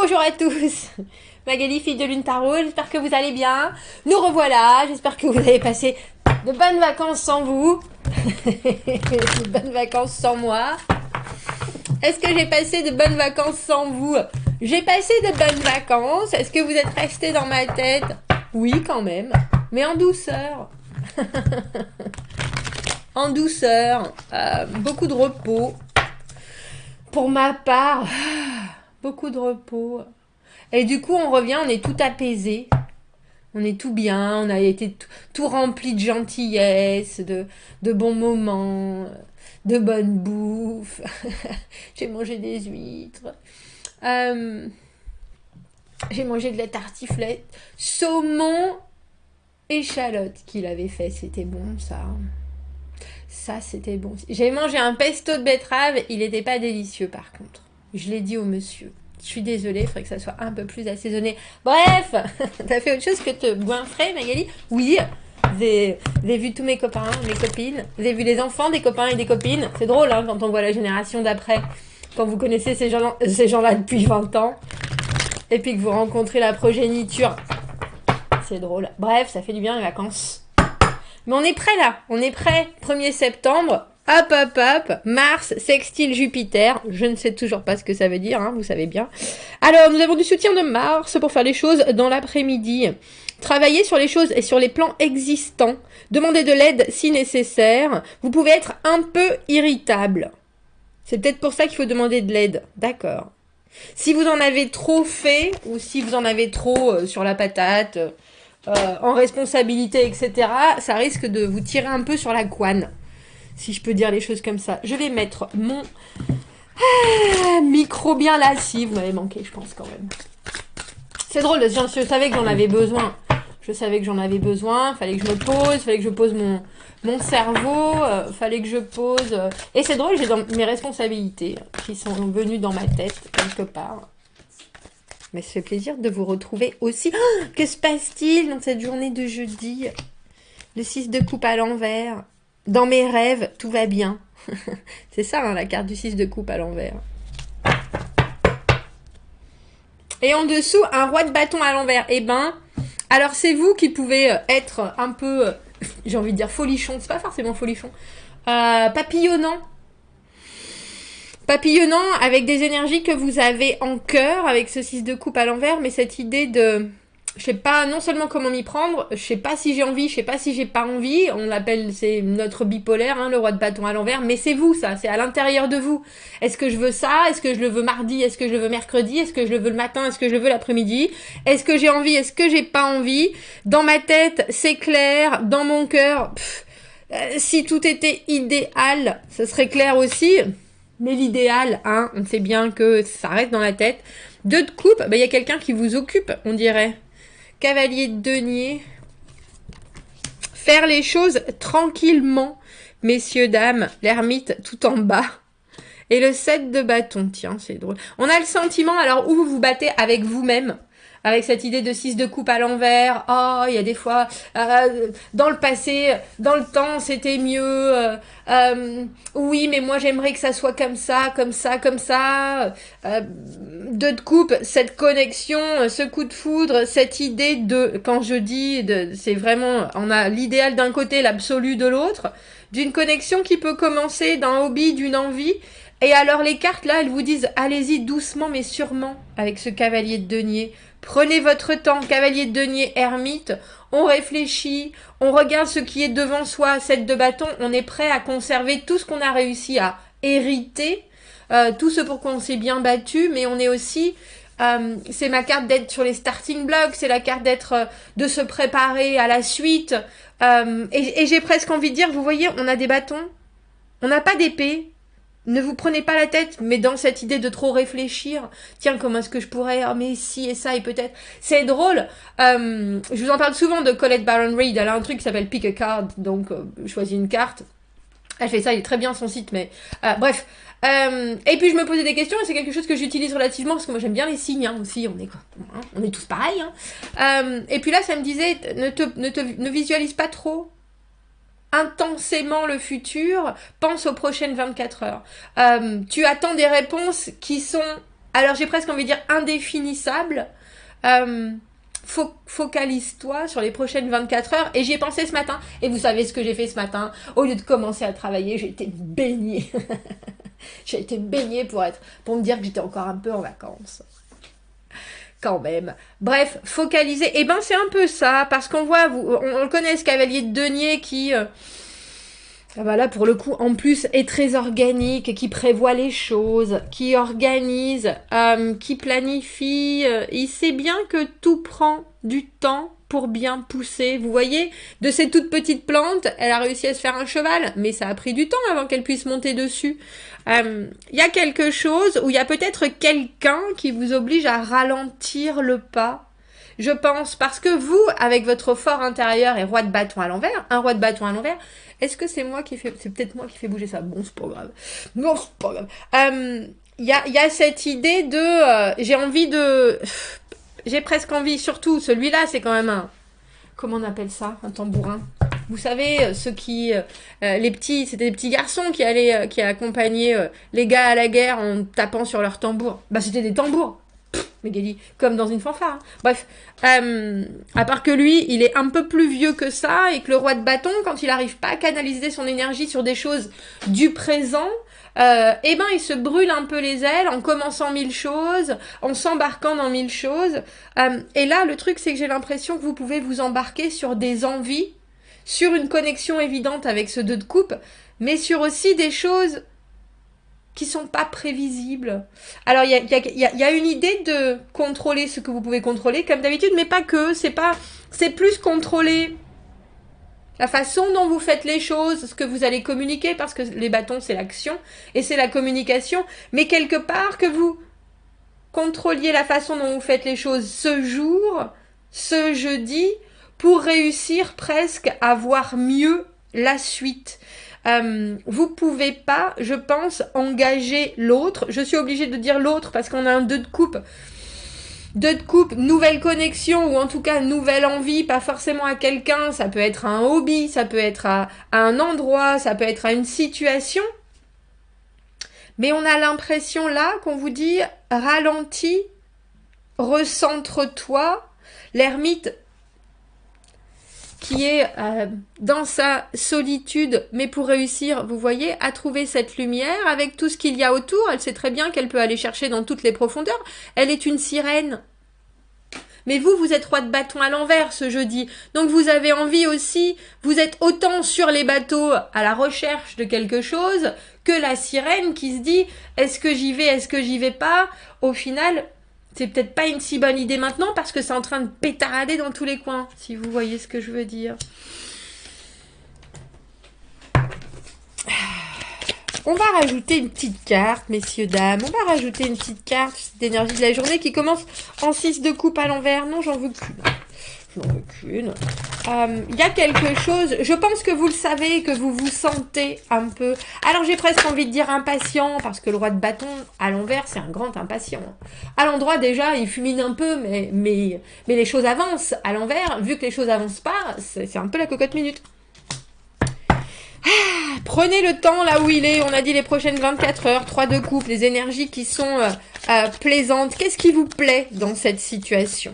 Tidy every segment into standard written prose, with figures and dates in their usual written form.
Bonjour à tous, Magali, fille de Lune Tarot, j'espère que vous allez bien. Nous revoilà, j'espère que vous avez passé de bonnes vacances sans vous, de bonnes vacances sans moi. Est-ce que j'ai passé de bonnes vacances sans vous? J'ai passé de bonnes vacances. Est-ce que vous êtes restés dans ma tête? Oui, quand même, mais en douceur. En douceur, beaucoup de repos. Pour ma part, beaucoup de repos. Et du coup, on revient, on est tout apaisé. On est tout bien, on a été tout rempli de gentillesse, de bons moments, de bonne bouffe. J'ai mangé des huîtres. J'ai mangé de la tartiflette. Saumon, échalote qu'il avait fait, c'était bon ça. Ça, c'était bon. J'ai mangé un pesto de betterave, il n'était pas délicieux par contre. Je l'ai dit au monsieur. Je suis désolée, il faudrait que ça soit un peu plus assaisonné. Bref, t'as fait autre chose que te goinfrer, Magali? Oui, j'ai vu tous mes copains, mes copines. J'ai vu les enfants des copains et des copines. C'est drôle hein, quand on voit la génération d'après. Quand vous connaissez ces gens-là depuis 20 ans. Et puis que vous rencontrez la progéniture. C'est drôle. Bref, ça fait du bien les vacances. Mais on est prêt là. On est prêt. 1er septembre. Hop, hop, hop, Mars, sextile Jupiter, je ne sais toujours pas ce que ça veut dire, hein, vous savez bien. Alors, nous avons du soutien de Mars pour faire les choses dans l'après-midi. Travaillez sur les choses et sur les plans existants. Demandez de l'aide si nécessaire. Vous pouvez être un peu irritable. C'est peut-être pour ça qu'il faut demander de l'aide. D'accord. Si vous en avez trop fait, ou si vous en avez trop sur la patate, en responsabilité, etc., ça risque de vous tirer un peu sur la couenne. Si je peux dire les choses comme ça. Je vais mettre mon micro bien là. Si, vous m'avez manqué, je pense quand même. C'est drôle, je savais que j'en avais besoin. Je savais que j'en avais besoin. Fallait que je me pose, fallait que je pose mon cerveau. Fallait que je pose... Et c'est drôle, j'ai dans mes responsabilités qui sont venues dans ma tête, quelque part. Mais ça fait plaisir de vous retrouver aussi. Oh, que se passe-t-il dans cette journée de jeudi? Le 6 de coupe à l'envers. Dans mes rêves, tout va bien. C'est ça, hein, la carte du 6 de coupe à l'envers. Et en dessous, un roi de bâton à l'envers. Eh ben, alors c'est vous qui pouvez être un peu, j'ai envie de dire folichon. C'est pas forcément folichon. Papillonnant. Papillonnant avec des énergies que vous avez en cœur, avec ce 6 de coupe à l'envers, mais cette idée de... Je sais pas non seulement comment m'y prendre, je sais pas si j'ai envie, je sais pas si j'ai pas envie. On l'appelle, c'est notre bipolaire, hein, le roi de bâton à l'envers. Mais c'est vous, ça, c'est à l'intérieur de vous. Est-ce que je veux ça? Est-ce que je le veux mardi? Est-ce que je le veux mercredi? Est-ce que je le veux le matin? Est-ce que je le veux l'après-midi? Est-ce que j'ai envie? Est-ce que j'ai pas envie? Dans ma tête, c'est clair. Dans mon cœur, si tout était idéal, ce serait clair aussi. Mais l'idéal, hein, on sait bien que ça reste dans la tête. 2 de coupe, il y a quelqu'un qui vous occupe, on dirait. Cavalier de denier. Faire les choses tranquillement, messieurs, dames. L'ermite tout en bas. Et le 7 de bâton. Tiens, c'est drôle. On a le sentiment, alors, où vous vous battez avec vous-même. Avec cette idée de 6 de coupe à l'envers. Oh, il y a des fois, dans le passé, dans le temps, c'était mieux. Oui, mais moi, j'aimerais que ça soit comme ça, comme ça, comme ça. 2 de coupe, cette connexion, ce coup de foudre, cette idée de, quand je dis, c'est vraiment, on a l'idéal d'un côté, l'absolu de l'autre. D'une connexion qui peut commencer d'un hobby, d'une envie. Et alors, les cartes, là, elles vous disent, allez-y doucement, mais sûrement, avec ce cavalier de denier. Prenez votre temps, cavalier de denier, ermite, on réfléchit, on regarde ce qui est devant soi, 7 de bâton, on est prêt à conserver tout ce qu'on a réussi à hériter, tout ce pour quoi on s'est bien battu, mais on est aussi, c'est ma carte d'être sur les starting blocks, c'est la carte d'être, de se préparer à la suite, et j'ai presque envie de dire, vous voyez, on a des bâtons, on n'a pas d'épée. Ne vous prenez pas la tête, mais dans cette idée de trop réfléchir, tiens, comment est-ce que je pourrais, oh mais si et ça et peut-être, c'est drôle, je vous en parle souvent de Colette Baron Reid, elle a un truc qui s'appelle Pick a Card, donc choisis une carte, elle fait ça, il est très bien son site, mais bref, et puis je me posais des questions, et c'est quelque chose que j'utilise relativement, parce que moi j'aime bien les signes, hein, aussi, on est tous pareils, hein. Et puis là ça me disait, ne visualise pas trop intensément le futur, pense aux prochaines 24 heures. Tu attends des réponses qui sont alors j'ai presque envie de dire indéfinissable. Focalise-toi sur les prochaines 24 heures. Et j'y ai pensé ce matin. Et vous savez ce que j'ai fait ce matin? Au lieu de commencer à travailler, j'ai été baignée. J'ai été baignée pour me dire que j'étais encore un peu en vacances. Quand même. Bref, focaliser. Eh ben, c'est un peu ça. Parce qu'on voit, on le connaît, ce cavalier de denier qui... là, pour le coup, en plus, est très organique, qui prévoit les choses, qui organise, qui planifie. Il sait bien que tout prend du temps pour bien pousser. Vous voyez, de ces toutes petites plantes, elle a réussi à se faire un cheval, mais ça a pris du temps avant qu'elle puisse monter dessus. Il y a quelque chose où il y a peut-être quelqu'un qui vous oblige à ralentir le pas. Je pense, parce que vous, avec votre fort intérieur et roi de bâton à l'envers, un roi de bâton à l'envers, est-ce que c'est moi qui fait... C'est peut-être moi qui fais bouger ça. Bon, c'est pas grave. Non, c'est pas grave. Il y a cette idée de... j'ai envie de... J'ai presque envie, surtout celui-là, c'est quand même un... Comment on appelle ça? Un tambourin. Vous savez, ceux qui... les petits... C'était des petits garçons qui accompagnaient les gars à la guerre en tapant sur leur tambour. Bah, c'était des tambours. Mégali, comme dans une fanfare. Hein. Bref, à part que lui, il est un peu plus vieux que ça, et que le roi de bâton, quand il n'arrive pas à canaliser son énergie sur des choses du présent, eh ben il se brûle un peu les ailes en commençant 1000 choses, en s'embarquant dans 1000 choses. Et là, le truc, c'est que j'ai l'impression que vous pouvez vous embarquer sur des envies, sur une connexion évidente avec ce 2 de coupe, mais sur aussi des choses qui sont pas prévisibles. Alors, il y a une idée de contrôler ce que vous pouvez contrôler, comme d'habitude, mais pas que. C'est plus contrôler la façon dont vous faites les choses, ce que vous allez communiquer, parce que les bâtons, c'est l'action, et c'est la communication, mais quelque part que vous contrôliez la façon dont vous faites les choses ce jour, ce jeudi, pour réussir presque à voir mieux la suite. Vous pouvez pas, je pense, engager l'autre. Je suis obligée de dire l'autre parce qu'on a un 2 de coupe. 2 de coupe, nouvelle connexion ou en tout cas nouvelle envie, pas forcément à quelqu'un. Ça peut être à un hobby, ça peut être à un endroit, ça peut être à une situation. Mais on a l'impression là qu'on vous dit ralentis, recentre-toi. L'ermite qui est dans sa solitude, mais pour réussir, vous voyez, à trouver cette lumière avec tout ce qu'il y a autour. Elle sait très bien qu'elle peut aller chercher dans toutes les profondeurs. Elle est une sirène. Mais vous êtes roi de bâton à l'envers ce jeudi. Donc vous avez envie aussi, vous êtes autant sur les bateaux à la recherche de quelque chose que la sirène qui se dit « Est-ce que j'y vais, est-ce que j'y vais pas ?» Au final... c'est peut-être pas une si bonne idée maintenant parce que c'est en train de pétarader dans tous les coins, si vous voyez ce que je veux dire. On va rajouter une petite carte, messieurs, dames. On va rajouter une petite carte d'énergie de la journée qui commence en 6 de coupe à l'envers. Non, j'en veux qu'une. J'en veux qu'une. Il y a quelque chose, je pense que vous le savez, que vous vous sentez un peu... Alors j'ai presque envie de dire impatient, parce que le roi de bâton, à l'envers, c'est un grand impatient. À l'endroit, déjà, il fulmine un peu, mais les choses avancent. À l'envers, vu que les choses avancent pas, c'est un peu la cocotte minute. Prenez le temps là où il est, on a dit les prochaines 24 heures, 3 de coupe, les énergies qui sont plaisantes. Qu'est-ce qui vous plaît dans cette situation ?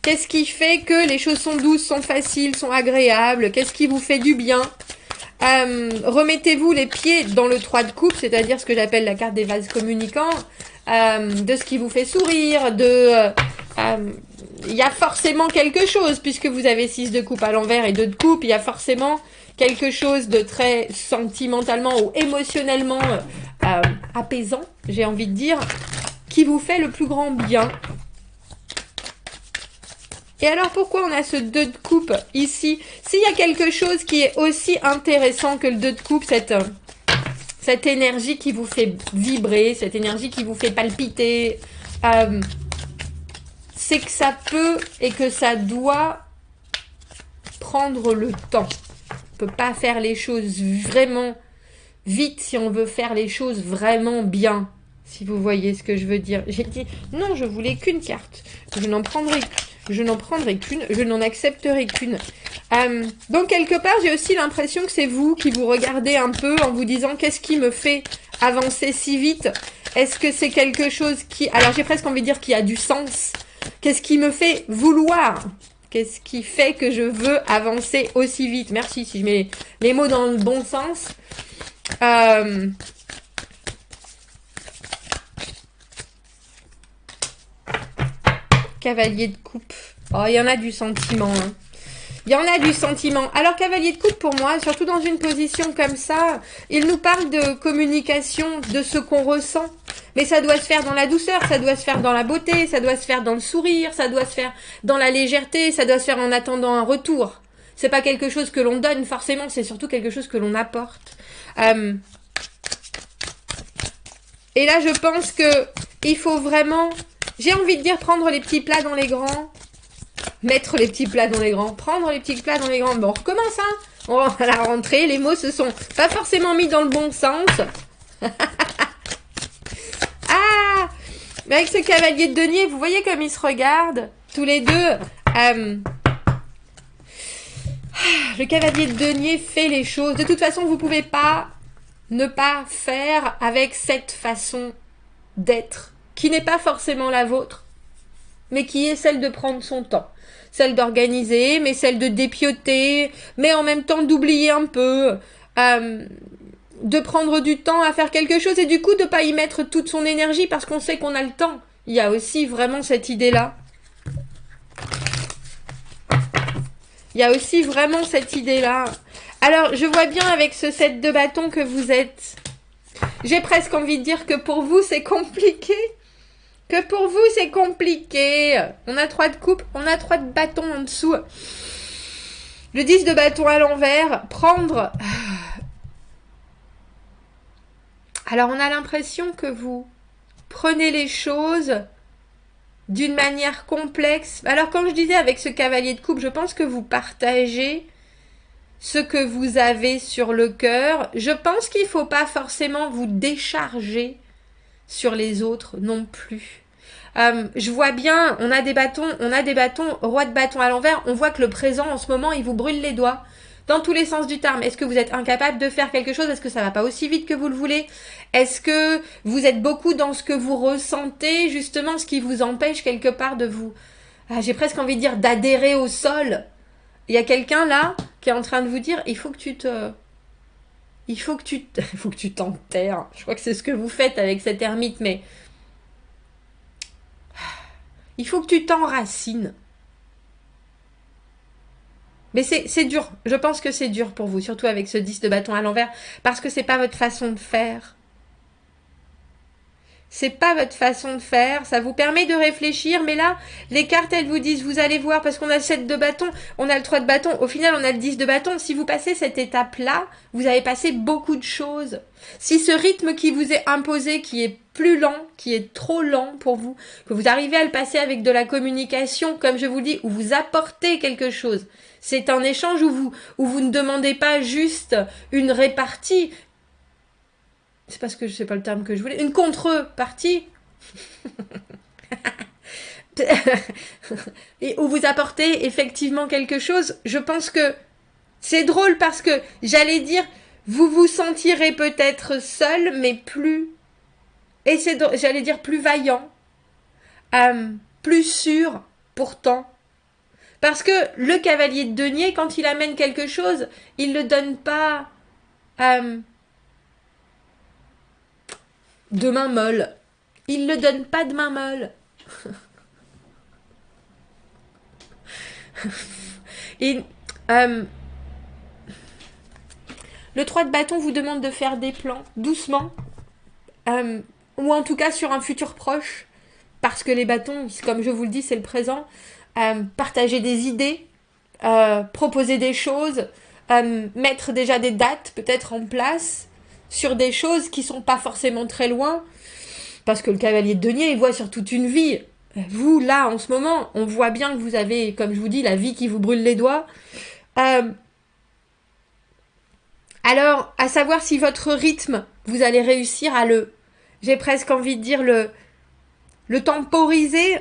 Qu'est-ce qui fait que les choses sont douces, sont faciles, sont agréables? Qu'est-ce qui vous fait du bien? Remettez-vous les pieds dans le 3 de coupe, c'est-à-dire ce que j'appelle la carte des vases communicants, de ce qui vous fait sourire, il y a forcément quelque chose, puisque vous avez 6 de coupe à l'envers et 2 de coupe, il y a forcément quelque chose de très sentimentalement ou émotionnellement apaisant, j'ai envie de dire, qui vous fait le plus grand bien. Et alors, pourquoi on a ce 2 de coupe ici? S'il y a quelque chose qui est aussi intéressant que le 2 de coupe, cette énergie qui vous fait vibrer, cette énergie qui vous fait palpiter, c'est que ça peut et que ça doit prendre le temps. On ne peut pas faire les choses vraiment vite si on veut faire les choses vraiment bien. Si vous voyez ce que je veux dire. J'ai dit, non, je voulais qu'une carte. Je n'en prendrai qu'une, je n'en accepterai qu'une. Donc, quelque part, j'ai aussi l'impression que c'est vous qui vous regardez un peu en vous disant qu'est-ce qui me fait avancer si vite? Est-ce que c'est quelque chose qui... Alors, j'ai presque envie de dire qu'il y a du sens. Qu'est-ce qui me fait vouloir? Qu'est-ce qui fait que je veux avancer aussi vite? Merci, si je mets les mots dans le bon sens. Cavalier de coupe. Oh, il y en a du sentiment. Hein. Il y en a du sentiment. Alors, cavalier de coupe, pour moi, surtout dans une position comme ça, il nous parle de communication, de ce qu'on ressent. Mais ça doit se faire dans la douceur, ça doit se faire dans la beauté, ça doit se faire dans le sourire, ça doit se faire dans la légèreté, ça doit se faire en attendant un retour. C'est pas quelque chose que l'on donne, forcément, c'est surtout quelque chose que l'on apporte. Et là, je pense que il faut vraiment... J'ai envie de dire prendre les petits plats dans les grands. Mettre les petits plats dans les grands. Prendre les petits plats dans les grands. Bon, on recommence, hein. On va à la rentrée. Les mots se sont pas forcément mis dans le bon sens. Ah! Mais avec ce cavalier de denier, vous voyez comme ils se regardent tous les deux. Le cavalier de denier fait les choses. De toute façon, vous pouvez pas ne pas faire avec cette façon d'être, qui n'est pas forcément la vôtre, mais qui est celle de prendre son temps. Celle d'organiser, mais celle de dépioter, mais en même temps d'oublier un peu, de prendre du temps à faire quelque chose et du coup de pas y mettre toute son énergie parce qu'on sait qu'on a le temps. Il y a aussi vraiment cette idée-là. Il y a aussi vraiment cette idée-là. Alors, je vois bien avec ce 7 de bâton que vous êtes... J'ai presque envie de dire que pour vous, c'est compliqué. Que pour vous, c'est compliqué. On a 3 de coupe, on a 3 de bâton en dessous. Le 10 de bâton à l'envers. Prendre... Alors, on a l'impression que vous prenez les choses d'une manière complexe. Alors, quand je disais avec ce cavalier de coupe, je pense que vous partagez ce que vous avez sur le cœur. Je pense qu'il ne faut pas forcément vous décharger sur les autres non plus. Je vois bien, on a des bâtons, roi de bâton à l'envers, on voit que le présent en ce moment, il vous brûle les doigts. Dans tous les sens du terme, est-ce que vous êtes incapable de faire quelque chose? Est-ce que ça va pas aussi vite que vous le voulez? Est-ce que vous êtes beaucoup dans ce que vous ressentez, justement, ce qui vous empêche quelque part de vous... j'ai presque envie de dire d'adhérer au sol. Il y a quelqu'un là qui est en train de vous dire, il faut que tu t'enterres. Je crois que c'est ce que vous faites avec cette ermite, mais il faut que tu t'enracines. Mais c'est dur. Je pense que c'est dur pour vous, surtout avec ce 10 de bâton à l'envers, parce que c'est pas votre façon de faire. C'est pas votre façon de faire, ça vous permet de réfléchir, mais là, les cartes, elles vous disent, vous allez voir, parce qu'on a le 7 de bâton, on a le 3 de bâton, au final, on a le 10 de bâton. Si vous passez cette étape-là, vous avez passé beaucoup de choses. Si ce rythme qui vous est imposé, qui est plus lent, qui est trop lent pour vous, que vous arrivez à le passer avec de la communication, comme je vous dis, où vous apportez quelque chose, c'est un échange où vous ne demandez pas juste une répartie. C'est parce que je sais pas le terme que je voulais. Une contrepartie. Et où vous apportez effectivement quelque chose. Je pense que c'est drôle parce que j'allais dire, vous vous sentirez peut-être seul, mais plus... Et j'allais dire plus vaillant. Plus sûr, pourtant. Parce que le cavalier de denier, quand il amène quelque chose, il le donne pas... de main molle. Il ne le donne pas de main molle. Et le 3 de bâton vous demande de faire des plans doucement, ou en tout cas sur un futur proche, parce que les bâtons, comme je vous le dis, c'est le présent. Partager des idées, proposer des choses, mettre déjà des dates peut-être en place sur des choses qui sont pas forcément très loin, parce que le cavalier de denier, il voit sur toute une vie. Vous, là, en ce moment, on voit bien que vous avez, comme je vous dis, la vie qui vous brûle les doigts. Alors, à savoir si votre rythme, vous allez réussir à j'ai presque envie de dire, le temporiser.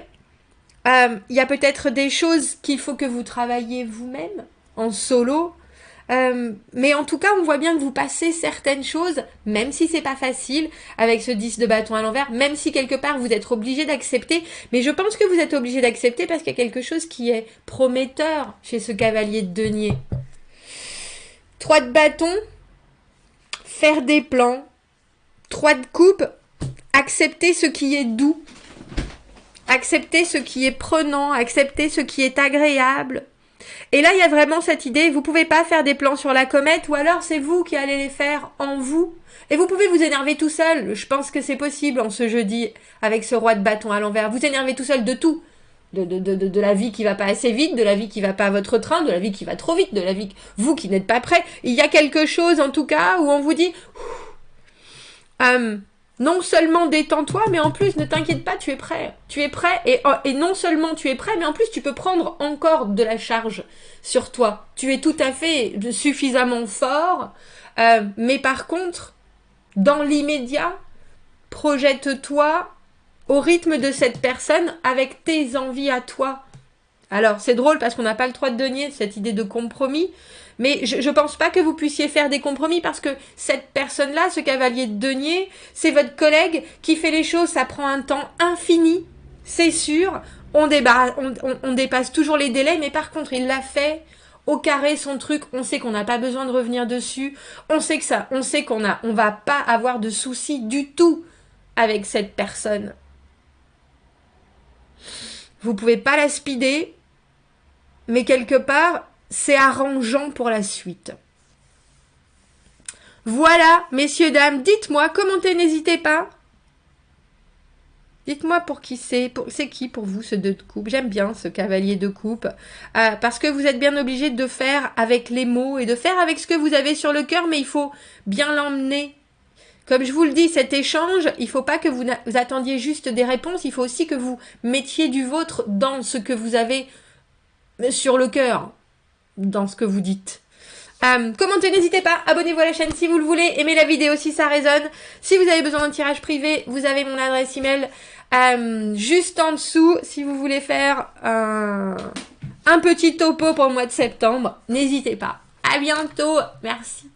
Il y a peut-être des choses qu'il faut que vous travailliez vous-même, en solo. Mais en tout cas, on voit bien que vous passez certaines choses, même si c'est pas facile, avec ce 10 de bâton à l'envers, même si quelque part vous êtes obligé d'accepter. Mais je pense que vous êtes obligé d'accepter parce qu'il y a quelque chose qui est prometteur chez ce cavalier de denier. 3 de bâton, faire des plans. 3 de coupe, accepter ce qui est doux. Accepter ce qui est prenant, accepter ce qui est agréable. Et là, il y a vraiment cette idée, vous pouvez pas faire des plans sur la comète, ou alors c'est vous qui allez les faire en vous. Et vous pouvez vous énerver tout seul, je pense que c'est possible en ce jeudi, avec ce roi de bâton à l'envers. Vous énervez tout seul de tout. De la vie qui va pas assez vite, de la vie qui va pas à votre train, de la vie qui va trop vite, de la vie vous qui n'êtes pas prêt. Il y a quelque chose en tout cas où on vous dit... non seulement détends-toi, mais en plus, ne t'inquiète pas, tu es prêt. Tu es prêt et non seulement tu es prêt, mais en plus, tu peux prendre encore de la charge sur toi. Tu es tout à fait suffisamment fort. Mais par contre, dans l'immédiat, projette-toi au rythme de cette personne avec tes envies à toi. Alors, c'est drôle parce qu'on n'a pas le 3 de denier, cette idée de compromis. Mais je pense pas que vous puissiez faire des compromis parce que cette personne-là, ce cavalier de denier, c'est votre collègue qui fait les choses, ça prend un temps infini, c'est sûr. On dépasse toujours les délais, mais par contre, il l'a fait au carré son truc. On sait qu'on n'a pas besoin de revenir dessus. On sait qu'on va pas avoir de soucis du tout avec cette personne. Vous pouvez pas la speeder, mais quelque part, c'est arrangeant pour la suite. Voilà, messieurs, dames, dites-moi, commentez, n'hésitez pas. Dites-moi pour qui c'est qui pour vous ce 2 de coupe. J'aime bien ce cavalier de coupe, parce que vous êtes bien obligé de faire avec les mots et de faire avec ce que vous avez sur le cœur, mais il faut bien l'emmener. Comme je vous le dis, cet échange, il ne faut pas que vous attendiez juste des réponses, il faut aussi que vous mettiez du vôtre dans ce que vous avez sur le cœur. Dans ce que vous dites. Commentez, n'hésitez pas, abonnez-vous à la chaîne si vous le voulez, aimez la vidéo si ça résonne. Si vous avez besoin d'un tirage privé, vous avez mon adresse email juste en dessous. Si vous voulez faire un petit topo pour le mois de septembre, n'hésitez pas. À bientôt, merci.